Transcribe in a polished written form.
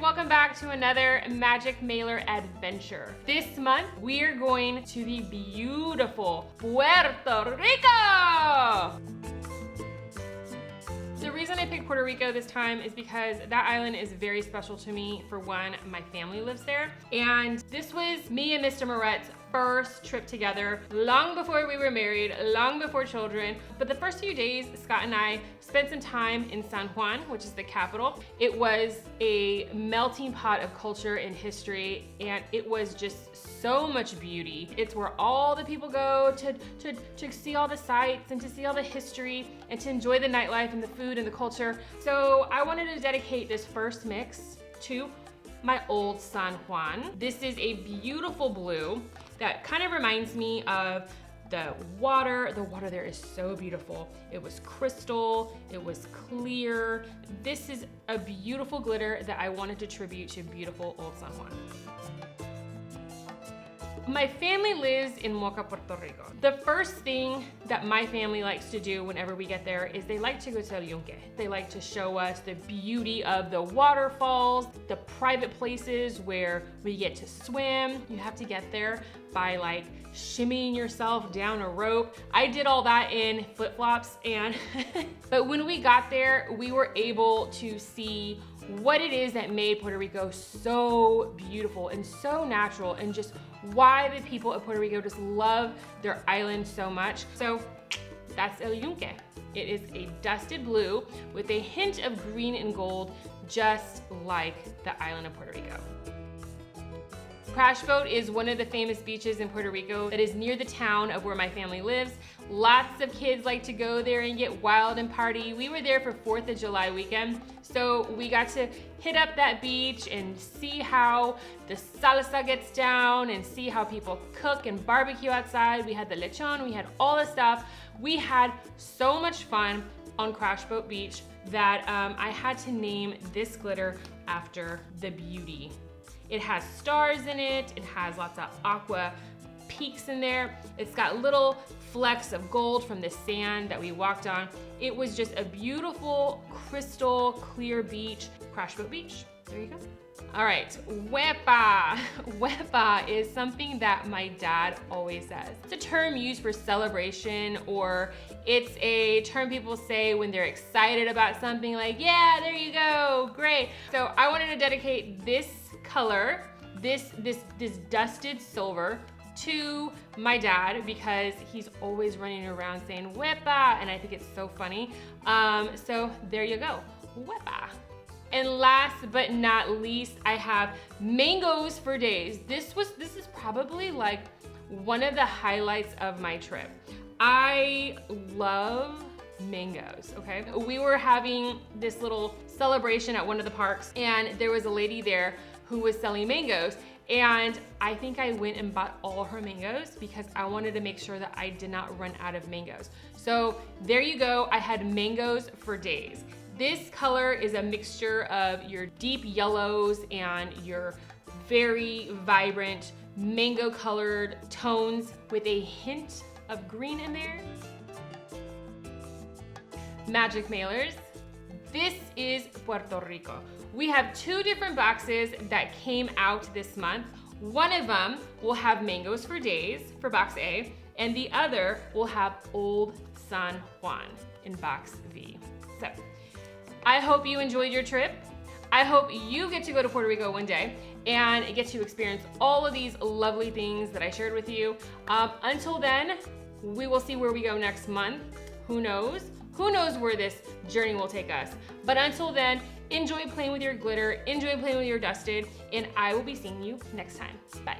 welcome back to another Magic Mailer adventure. This month, we're going to the beautiful Puerto Rico! The reason I picked Puerto Rico this time is because that island is very special to me. For one, my family lives there, and this was me and Mr. Moret's first trip together, long before we were married, long before children. But the first few days, Scott and I spent some time in San Juan, which is the capital. It was a melting pot of culture and history, and it was just so much beauty. It's where all the people go to see all the sights and to see all the history and to enjoy the nightlife and the food and the culture. So I wanted to dedicate this first mix to my old San Juan. This is a beautiful blue that kind of reminds me of the water. The water there is so beautiful. It was crystal, it was clear. This is a beautiful glitter that I wanted to tribute to beautiful old San Juan. My family lives in Moca, Puerto Rico. The first thing that my family likes to do whenever we get there is they like to go to El Yunque. They like to show us the beauty of the waterfalls, the private places where we get to swim. You have to get there by like shimmying yourself down a rope. I did all that in flip-flops, and but when we got there, we were able to see what it is that made Puerto Rico so beautiful and so natural, and just why the people of Puerto Rico just love their island so much. So that's El Yunque. It is a dusted blue with a hint of green and gold, just like the island of Puerto Rico. Crash Boat is one of the famous beaches in Puerto Rico that is near the town of where my family lives. Lots of kids like to go there and get wild and party. We were there for 4th of July weekend, so we got to hit up that beach and see how the salsa gets down and see how people cook and barbecue outside. We had the lechon, we had all the stuff. We had so much fun on Crash Boat Beach that I had to name this glitter after the beauty. It has stars in it. It has lots of aqua peaks in there. It's got little flecks of gold from the sand that we walked on. It was just a beautiful, crystal clear beach. Crash Boat Beach, there you go. All right, huepa. Huepa is something that my dad always says. It's a term used for celebration, or it's a term people say when they're excited about something, like, yeah, there you go, great. So I wanted to dedicate this color, this dusted silver, to my dad, because he's always running around saying huepa, and I think it's so funny. So there you go, huepa. And last but not least, I have mangoes for days. This is probably like one of the highlights of my trip. I love mangoes, okay? We were having this little celebration at one of the parks, and there was a lady there who was selling mangoes, and I think I went and bought all her mangoes because I wanted to make sure that I did not run out of mangoes. So there you go, I had mangoes for days. This color is a mixture of your deep yellows and your very vibrant mango colored tones with a hint of green in there. Magic Mailers, this is Puerto Rico. We have 2 different boxes that came out this month. One of them will have mangoes for days for box A, and the other will have Old San Juan in box B. So I hope you enjoyed your trip. I hope you get to go to Puerto Rico one day and get to experience all of these lovely things that I shared with you. Until then, we will see where we go next month. Who knows? Who knows where this journey will take us? But until then, enjoy playing with your glitter, enjoy playing with your dusted, and I will be seeing you next time. Bye.